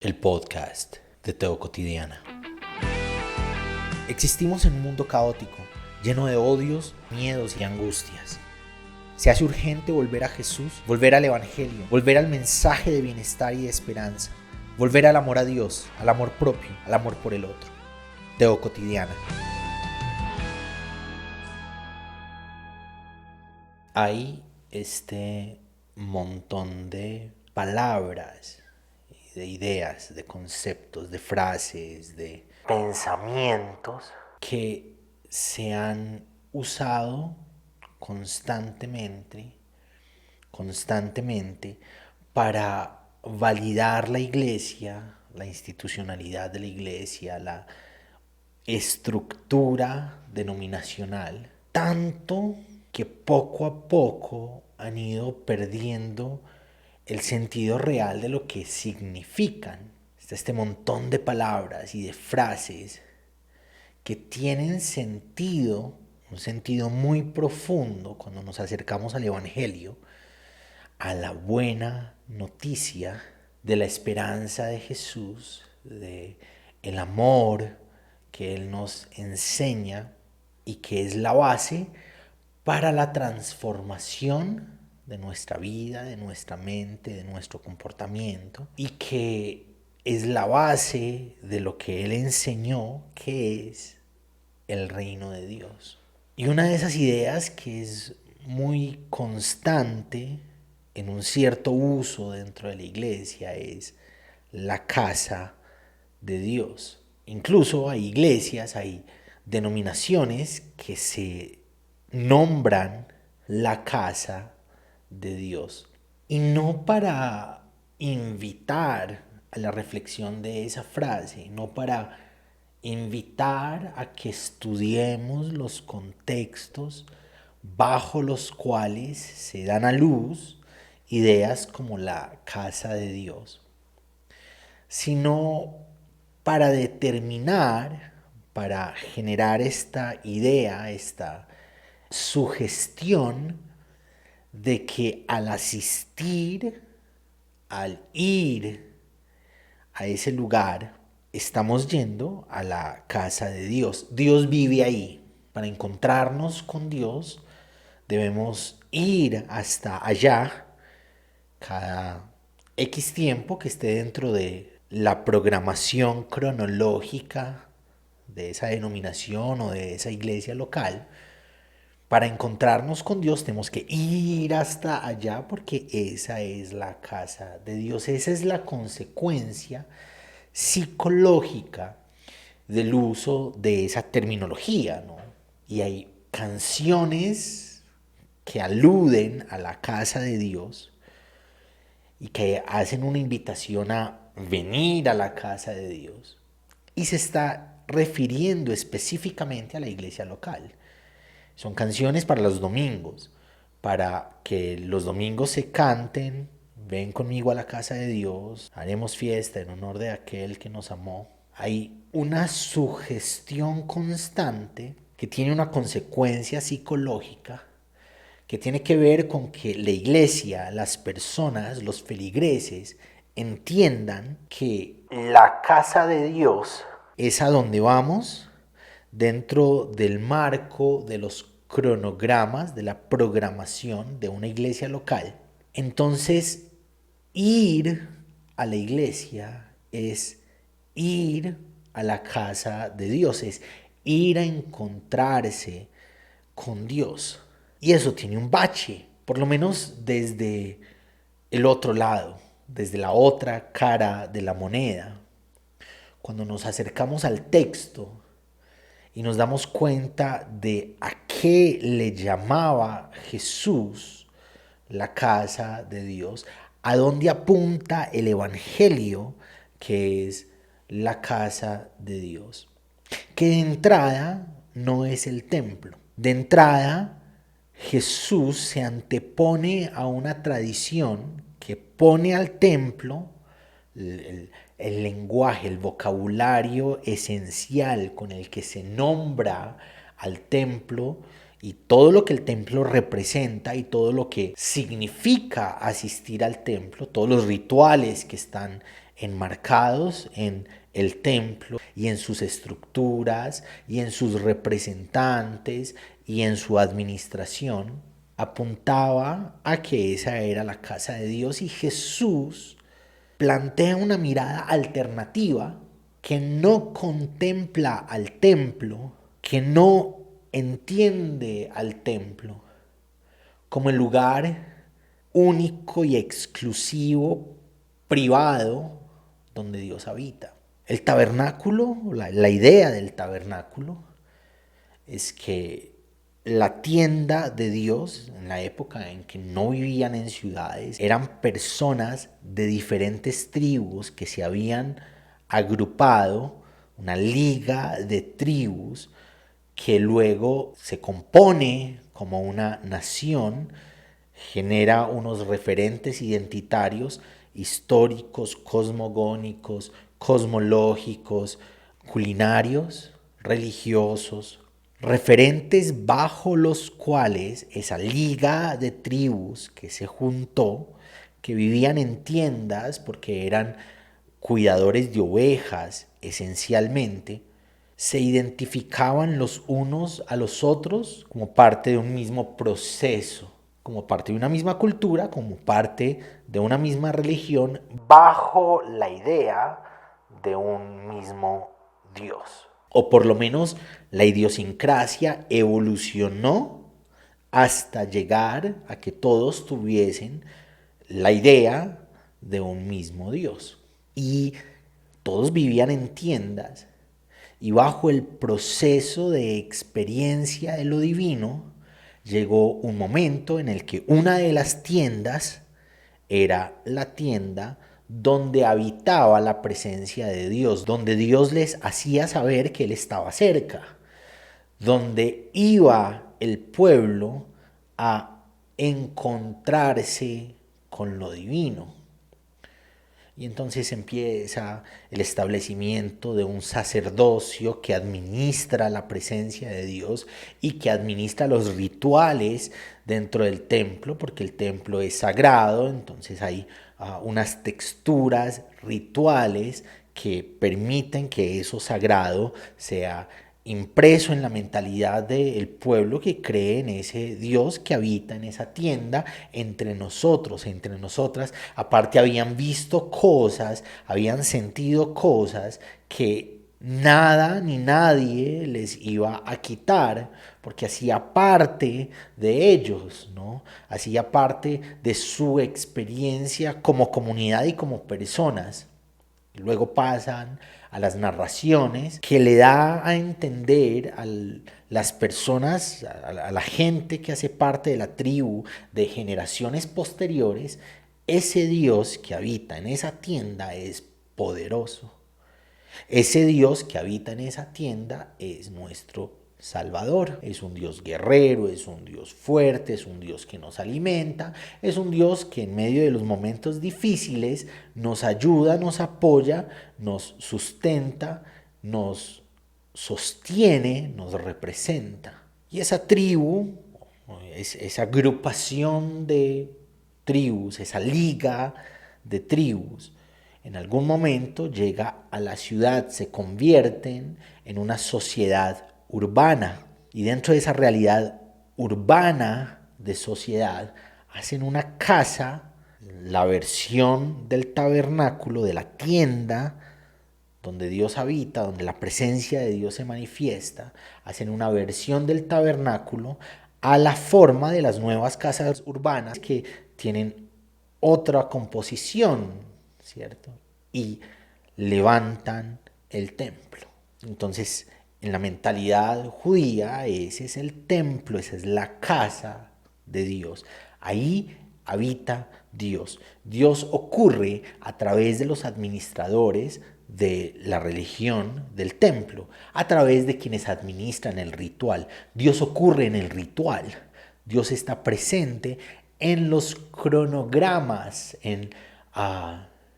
El podcast de Teo Cotidiana. Existimos en un mundo caótico, lleno de odios, miedos y angustias. Se hace urgente volver a Jesús, volver al Evangelio, volver al mensaje de bienestar y de esperanza, volver al amor a Dios, al amor propio, al amor por el otro. Teo Cotidiana. Hay este montón de palabras, de ideas, de conceptos, de frases, de pensamientos que se han usado constantemente para validar la iglesia, la institucionalidad de la iglesia, la estructura denominacional, tanto que poco a poco han ido perdiendo el sentido real de lo que significan. Está este montón de palabras y de frases que tienen sentido, un sentido muy profundo cuando nos acercamos al Evangelio, a la buena noticia de la esperanza de Jesús, de el amor que Él nos enseña y que es la base para la transformación de nuestra vida, de nuestra mente, de nuestro comportamiento, y que es la base de lo que Él enseñó, que es el reino de Dios. Y una de esas ideas que es muy constante en un cierto uso dentro de la iglesia es la casa de Dios. Incluso hay iglesias, hay denominaciones que se nombran la casa de Dios. Y no para invitar a la reflexión de esa frase, no para invitar a que estudiemos los contextos bajo los cuales se dan a luz ideas como la casa de Dios, sino para determinar, para generar esta idea, esta sugestión de que al asistir, al ir a ese lugar, estamos yendo a la casa de Dios. Dios vive ahí. Para encontrarnos con Dios debemos ir hasta allá cada X tiempo que esté dentro de la programación cronológica de esa denominación o de esa iglesia local. Para encontrarnos con Dios tenemos que ir hasta allá porque esa es la casa de Dios. Esa es la consecuencia psicológica del uso de esa terminología, ¿no? Y hay canciones que aluden a la casa de Dios y que hacen una invitación a venir a la casa de Dios. Y se está refiriendo específicamente a la iglesia local. Son canciones para los domingos, para que los domingos se canten, ven conmigo a la casa de Dios, haremos fiesta en honor de aquel que nos amó. Hay una sugestión constante que tiene una consecuencia psicológica que tiene que ver con que la iglesia, las personas, los feligreses entiendan que la casa de Dios es a donde vamos dentro del marco de los cronogramas, de la programación de una iglesia local. Entonces, ir a la iglesia es ir a la casa de Dios, es ir a encontrarse con Dios. Y eso tiene un bache, por lo menos desde el otro lado, desde la otra cara de la moneda. Cuando nos acercamos al texto y nos damos cuenta de a qué le llamaba Jesús la casa de Dios, a dónde apunta el Evangelio, que es la casa de Dios. Que de entrada no es el templo. De entrada, Jesús se antepone a una tradición que pone al templo el lenguaje, el vocabulario esencial con el que se nombra al templo y todo lo que el templo representa y todo lo que significa asistir al templo, todos los rituales que están enmarcados en el templo y en sus estructuras y en sus representantes y en su administración, apuntaba a que esa era la casa de Dios, y Jesús plantea una mirada alternativa que no contempla al templo, que no entiende al templo como el lugar único y exclusivo, privado, donde Dios habita. El tabernáculo, la idea del tabernáculo, es que la tienda de Dios, en la época en que no vivían en ciudades, eran personas de diferentes tribus que se habían agrupado, una liga de tribus que luego se compone como una nación, genera unos referentes identitarios históricos, cosmogónicos, cosmológicos, culinarios, religiosos, referentes bajo los cuales esa liga de tribus que se juntó, que vivían en tiendas porque eran cuidadores de ovejas esencialmente, se identificaban los unos a los otros como parte de un mismo proceso, como parte de una misma cultura, como parte de una misma religión, bajo la idea de un mismo Dios. O por lo menos la idiosincrasia evolucionó hasta llegar a que todos tuviesen la idea de un mismo Dios. Y todos vivían en tiendas, y bajo el proceso de experiencia de lo divino, llegó un momento en el que una de las tiendas era la tienda donde habitaba la presencia de Dios, donde Dios les hacía saber que Él estaba cerca, donde iba el pueblo a encontrarse con lo divino. Y entonces empieza el establecimiento de un sacerdocio que administra la presencia de Dios y que administra los rituales dentro del templo, porque el templo es sagrado. Entonces hay unas texturas rituales que permiten que eso sagrado sea impreso en la mentalidad del pueblo que cree en ese Dios que habita en esa tienda entre nosotros, entre nosotras. Aparte habían visto cosas, habían sentido cosas que nada ni nadie les iba a quitar, porque hacía parte de ellos, ¿no? Hacía parte de su experiencia como comunidad y como personas. Luego pasan a las narraciones que le da a entender a las personas, a la gente que hace parte de la tribu de generaciones posteriores, ese Dios que habita en esa tienda es poderoso. Ese Dios que habita en esa tienda es nuestro Salvador. Es un Dios guerrero, es un Dios fuerte, es un Dios que nos alimenta, es un Dios que en medio de los momentos difíciles nos ayuda, nos apoya, nos sustenta, nos sostiene, nos representa. Y esa tribu, esa agrupación de tribus, esa liga de tribus, en algún momento llega a la ciudad, se convierten en una sociedad urbana, y dentro de esa realidad urbana de sociedad hacen una casa, la versión del tabernáculo, de la tienda donde Dios habita, donde la presencia de Dios se manifiesta, hacen una versión del tabernáculo a la forma de las nuevas casas urbanas que tienen otra composición, ¿cierto? Y levantan el templo. Entonces, en la mentalidad judía, ese es el templo, esa es la casa de Dios. Ahí habita Dios. Dios ocurre a través de los administradores de la religión del templo, a través de quienes administran el ritual. Dios ocurre en el ritual. Dios está presente en los cronogramas, en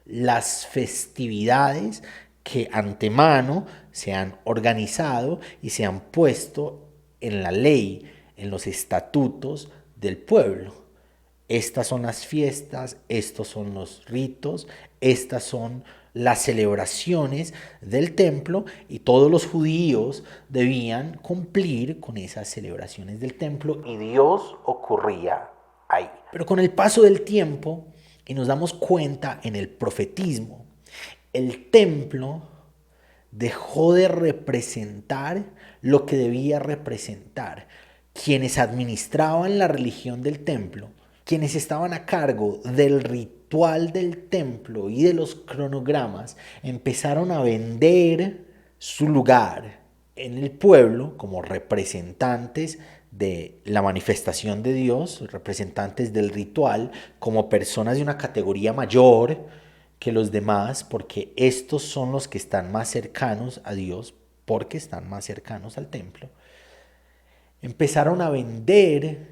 las festividades que antemano se han organizado y se han puesto en la ley, en los estatutos del pueblo. Estas son las fiestas, estos son los ritos, estas son las celebraciones del templo y todos los judíos debían cumplir con esas celebraciones del templo y Dios ocurría ahí. Pero con el paso del tiempo, y nos damos cuenta en el profetismo, el templo dejó de representar lo que debía representar. Quienes administraban la religión del templo, quienes estaban a cargo del ritual del templo y de los cronogramas, empezaron a vender su lugar en el pueblo como representantes de la manifestación de Dios, representantes del ritual, como personas de una categoría mayor que los demás, porque estos son los que están más cercanos a Dios, porque están más cercanos al templo. Empezaron a vender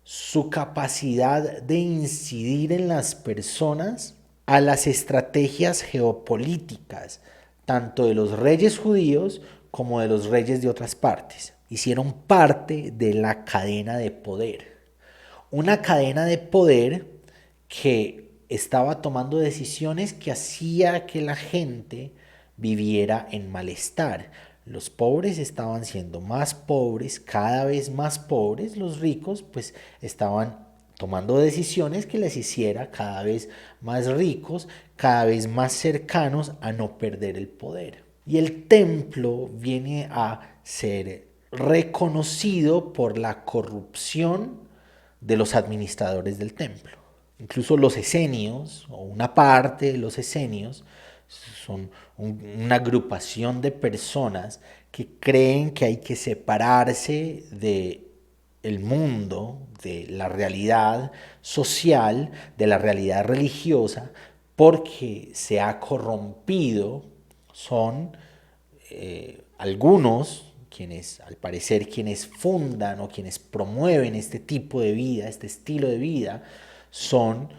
su capacidad de incidir en las personas a las estrategias geopolíticas, tanto de los reyes judíos como de los reyes de otras partes. Hicieron parte de la cadena de poder. Una cadena de poder que estaba tomando decisiones que hacía que la gente viviera en malestar. Los pobres estaban siendo más pobres, cada vez más pobres. Los ricos pues estaban tomando decisiones que les hiciera cada vez más ricos, cada vez más cercanos a no perder el poder. Y el templo viene a ser reconocido por la corrupción de los administradores del templo. Incluso los esenios, o una parte de los esenios, son una agrupación de personas que creen que hay que separarse del mundo, de la realidad social, de la realidad religiosa, porque se ha corrompido. Son algunos quienes, al parecer, quienes fundan o quienes promueven este tipo de vida, este estilo de vida, son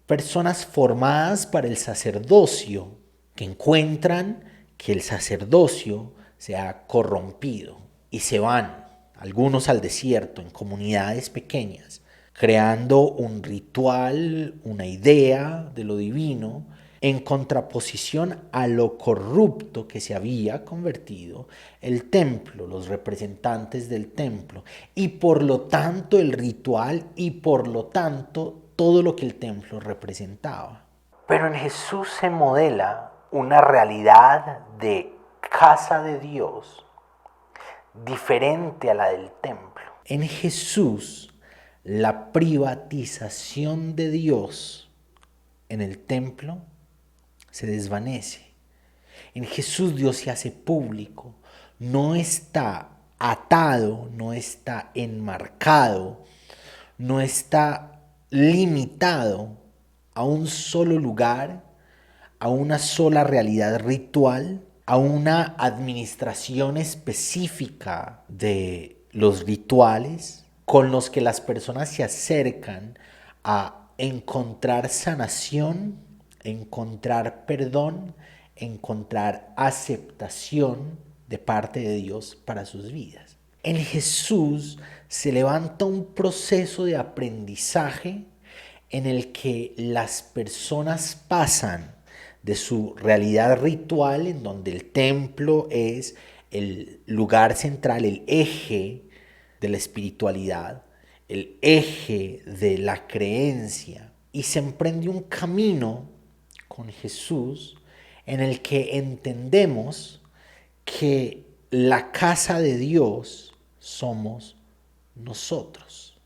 personas formadas para el sacerdocio, que encuentran que el sacerdocio se ha corrompido y se van, algunos al desierto, en comunidades pequeñas, creando un ritual, una idea de lo divino, en contraposición a lo corrupto que se había convertido el templo, los representantes del templo, y por lo tanto el ritual y por lo tanto todo lo que el templo representaba. Pero en Jesús se modela una realidad de casa de Dios diferente a la del templo. En Jesús, la privatización de Dios en el templo se desvanece. En Jesús Dios se hace público, no está atado, no está enmarcado, no está limitado a un solo lugar, a una sola realidad ritual, a una administración específica de los rituales con los que las personas se acercan a encontrar sanación, encontrar perdón, encontrar aceptación de parte de Dios para sus vidas. En Jesús se levanta un proceso de aprendizaje en el que las personas pasan de su realidad ritual, en donde el templo es el lugar central, el eje de la espiritualidad, el eje de la creencia, y se emprende un camino con Jesús en el que entendemos que la casa de Dios somos nosotros.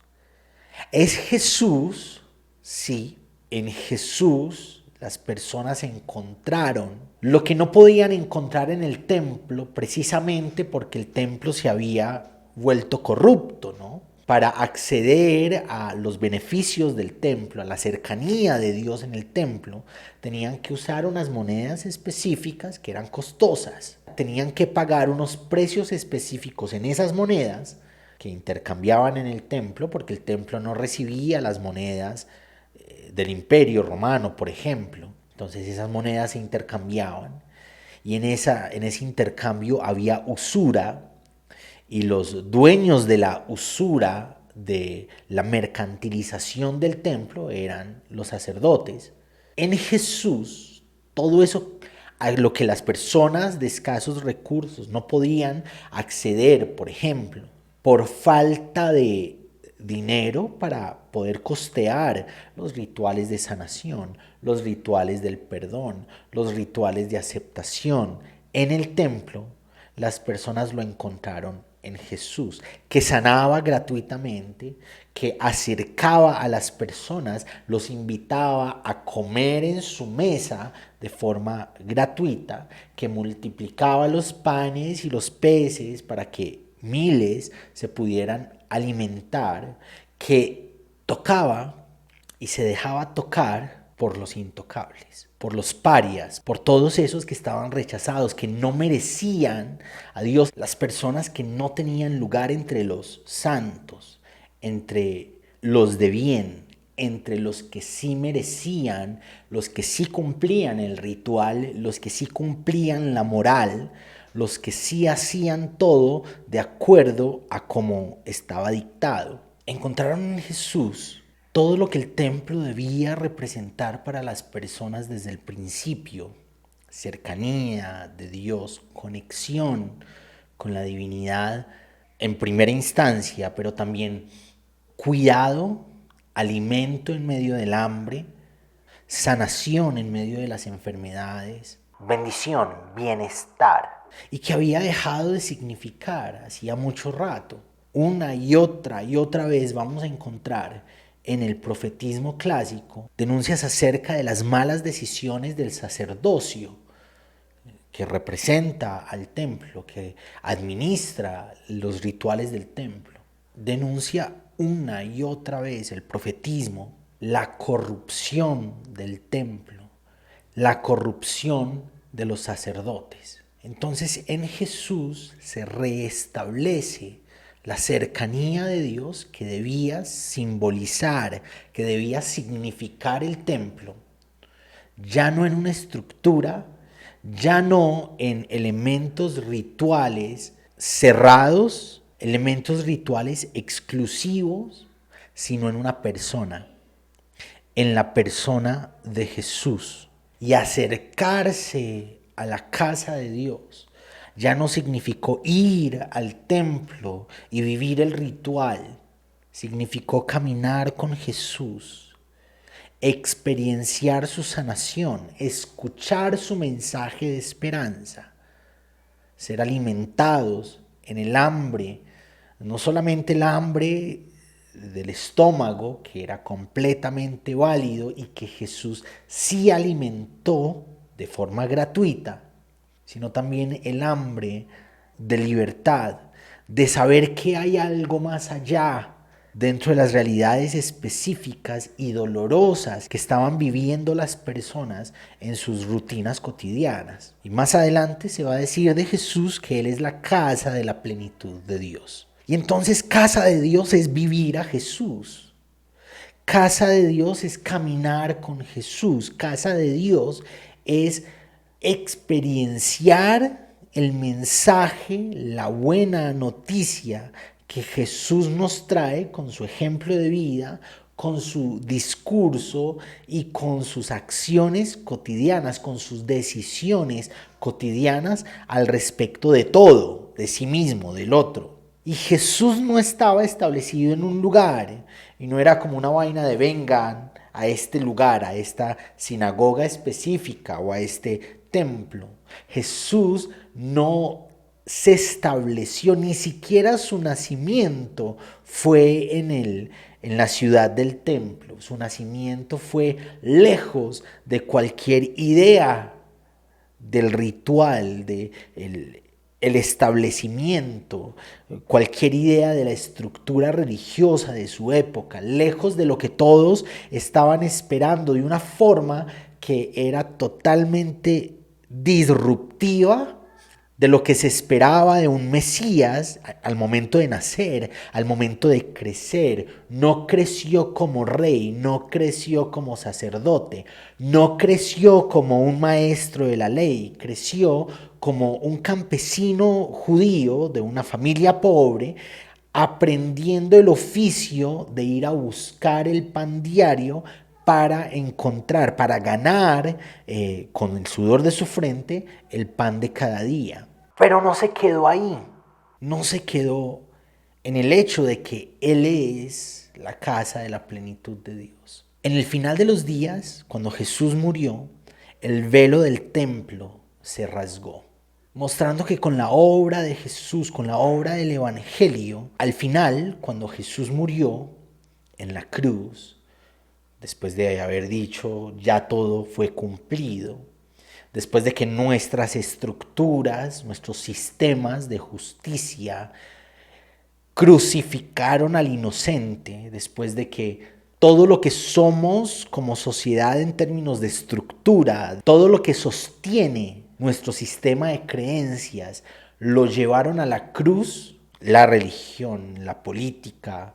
Es Jesús, sí, en Jesús las personas encontraron lo que no podían encontrar en el templo, precisamente porque el templo se había vuelto corrupto, ¿no? Para acceder a los beneficios del templo, a la cercanía de Dios en el templo, tenían que usar unas monedas específicas que eran costosas. Tenían que pagar unos precios específicos en esas monedas que intercambiaban en el templo, porque el templo no recibía las monedas del Imperio Romano, por ejemplo. Entonces esas monedas se intercambiaban y en ese intercambio había usura, y los dueños de la usura, de la mercantilización del templo, eran los sacerdotes. En Jesús todo eso a lo que las personas de escasos recursos no podían acceder, por ejemplo, por falta de dinero para poder costear los rituales de sanación, los rituales del perdón, los rituales de aceptación. En el templo, las personas lo encontraron en Jesús, que sanaba gratuitamente, que acercaba a las personas, los invitaba a comer en su mesa de forma gratuita, que multiplicaba los panes y los peces para que miles se pudieran alimentar, que tocaba y se dejaba tocar por los intocables, por los parias, por todos esos que estaban rechazados, que no merecían a Dios, las personas que no tenían lugar entre los santos, entre los de bien, entre los que sí merecían, los que sí cumplían el ritual, los que sí cumplían la moral, los que sí hacían todo de acuerdo a como estaba dictado. Encontraron en Jesús todo lo que el templo debía representar para las personas desde el principio: cercanía de Dios, conexión con la divinidad en primera instancia, pero también cuidado, alimento en medio del hambre, sanación en medio de las enfermedades, bendición, bienestar, y que había dejado de significar hacía mucho rato. Una y otra vez vamos a encontrar en el profetismo clásico denuncias acerca de las malas decisiones del sacerdocio, que representa al templo, que administra los rituales del templo. Denuncia una y otra vez el profetismo, la corrupción del templo, la corrupción de los sacerdotes. Entonces en Jesús se reestablece la cercanía de Dios que debía simbolizar, que debía significar el templo, ya no en una estructura, ya no en elementos rituales cerrados, elementos rituales exclusivos, sino en una persona, en la persona de Jesús. Y acercarse a la casa de Dios ya no significó ir al templo y vivir el ritual, significó caminar con Jesús, experienciar su sanación, escuchar su mensaje de esperanza, ser alimentados en el hambre, no solamente el hambre del estómago, que era completamente válido y que Jesús sí alimentó de forma gratuita, sino también el hambre de libertad, de saber que hay algo más allá dentro de las realidades específicas y dolorosas que estaban viviendo las personas en sus rutinas cotidianas. Y más adelante se va a decir de Jesús que Él es la casa de la plenitud de Dios. Y entonces casa de Dios es vivir a Jesús. Casa de Dios es caminar con Jesús. Casa de Dios es experienciar el mensaje, la buena noticia que Jesús nos trae con su ejemplo de vida, con su discurso y con sus acciones cotidianas, con sus decisiones cotidianas al respecto de todo, de sí mismo, del otro. Y Jesús no estaba establecido en un lugar y no era como una vaina de vengan a este lugar, a esta sinagoga específica o a este templo. Jesús no se estableció, ni siquiera su nacimiento fue en la ciudad del templo. Su nacimiento fue lejos de cualquier idea del ritual, el establecimiento, cualquier idea de la estructura religiosa de su época, lejos de lo que todos estaban esperando, de una forma que era totalmente disruptiva de lo que se esperaba de un Mesías al momento de nacer, al momento de crecer. No creció como rey, no creció como sacerdote, no creció como un maestro de la ley, creció como un campesino judío de una familia pobre, aprendiendo el oficio de ir a buscar el pan diario para encontrar, para ganar con el sudor de su frente el pan de cada día. Pero no se quedó ahí, no se quedó en el hecho de que Él es la casa de la plenitud de Dios. En el final de los días, cuando Jesús murió, el velo del templo se rasgó, mostrando que con la obra de Jesús, con la obra del Evangelio, al final, cuando Jesús murió en la cruz, después de haber dicho ya todo fue cumplido, después de que nuestras estructuras, nuestros sistemas de justicia crucificaron al inocente, después de que todo lo que somos como sociedad en términos de estructura, todo lo que sostiene nuestro sistema de creencias, lo llevaron a la cruz, la religión, la política,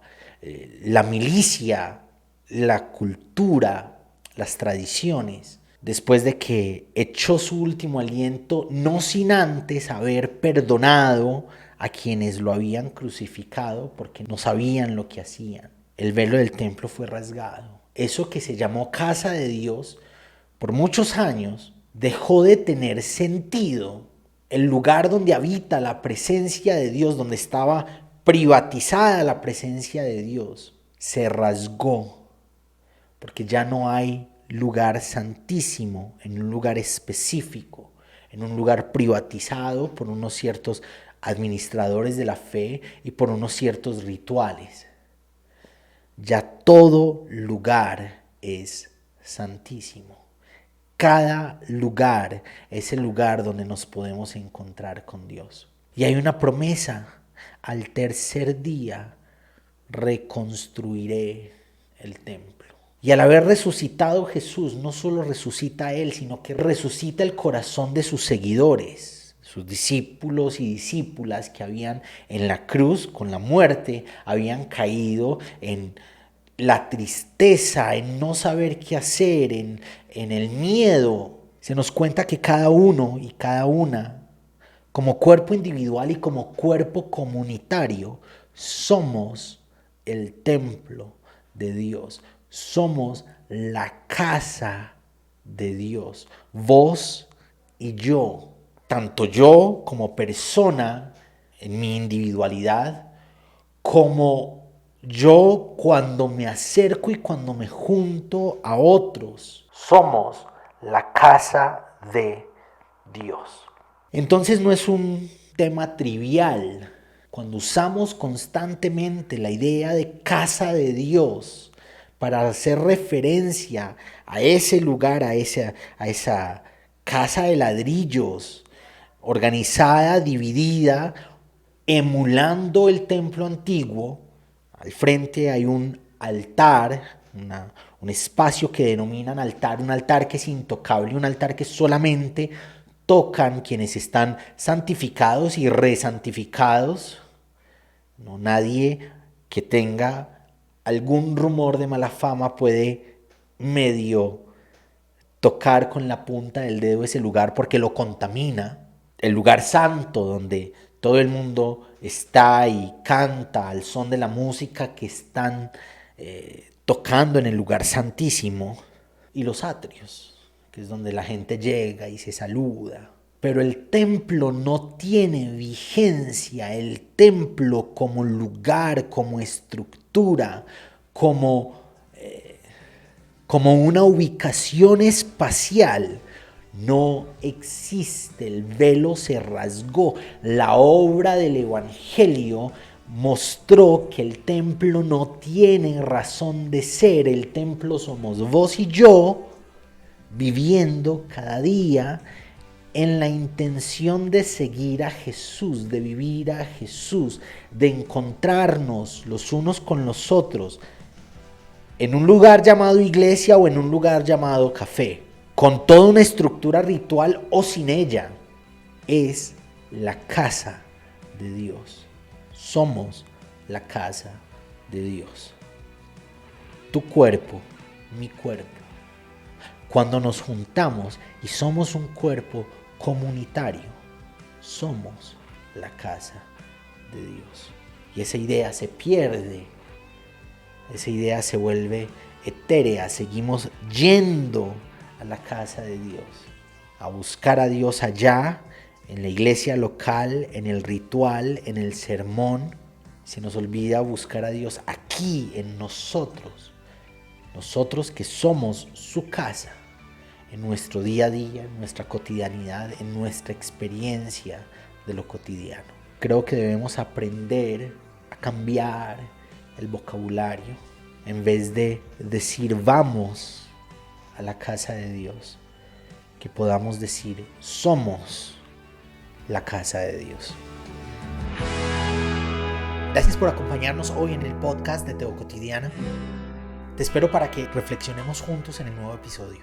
la milicia, la cultura, las tradiciones, después de que echó su último aliento, no sin antes haber perdonado a quienes lo habían crucificado porque no sabían lo que hacían. El velo del templo fue rasgado. Eso que se llamó casa de Dios por muchos años dejó de tener sentido. El lugar donde habita la presencia de Dios, donde estaba privatizada la presencia de Dios, se rasgó, porque ya no hay lugar santísimo en un lugar específico, en un lugar privatizado por unos ciertos administradores de la fe y por unos ciertos rituales. Ya todo lugar es santísimo. Cada lugar es el lugar donde nos podemos encontrar con Dios. Y hay una promesa: al tercer día reconstruiré el templo. Y al haber resucitado Jesús, no solo resucita a Él, sino que resucita el corazón de sus seguidores, sus discípulos y discípulas que habían en la cruz, con la muerte, habían caído en la tristeza, en no saber qué hacer, en el miedo. Se nos cuenta que cada uno y cada una, como cuerpo individual y como cuerpo comunitario, somos el templo de Dios. Somos la casa de Dios. Vos y yo, tanto yo como persona en mi individualidad, como yo cuando me acerco y cuando me junto a otros, somos la casa de Dios. Entonces no es un tema trivial cuando usamos constantemente la idea de casa de Dios para hacer referencia a ese lugar, a esa casa de ladrillos, organizada, dividida, emulando el templo antiguo. Al frente hay un altar, un espacio que denominan altar, un altar que es intocable, un altar que solamente tocan quienes están santificados y resantificados. No, nadie que tenga algún rumor de mala fama puede medio tocar con la punta del dedo ese lugar porque lo contamina. El lugar santo donde todo el mundo está y canta al son de la música que están tocando en el lugar santísimo, y los atrios, que es donde la gente llega y se saluda. Pero el templo no tiene vigencia. El templo como lugar, como estructura, como una ubicación espacial, no existe. El velo se rasgó. La obra del Evangelio mostró que el templo no tiene razón de ser. El templo somos vos y yo, viviendo cada día en la intención de seguir a Jesús, de vivir a Jesús, de encontrarnos los unos con los otros en un lugar llamado iglesia o en un lugar llamado café, con toda una estructura ritual o sin ella. Es la casa de Dios. Somos la casa de Dios. Tu cuerpo, mi cuerpo. Cuando nos juntamos y somos un cuerpo comunitario, somos la casa de Dios. Y esa idea se pierde, esa idea se vuelve etérea seguimos yendo a la casa de Dios, a buscar a Dios allá, en la iglesia local, en el ritual, en el sermón. Se nos olvida buscar a Dios aquí en nosotros que somos su casa, en nuestro día a día, en nuestra cotidianidad, en nuestra experiencia de lo cotidiano. Creo que debemos aprender a cambiar el vocabulario. En vez de decir vamos a la casa de Dios, que podamos decir somos la casa de Dios. Gracias por acompañarnos hoy en el podcast de Teo Cotidiana. Te espero para que reflexionemos juntos en el nuevo episodio.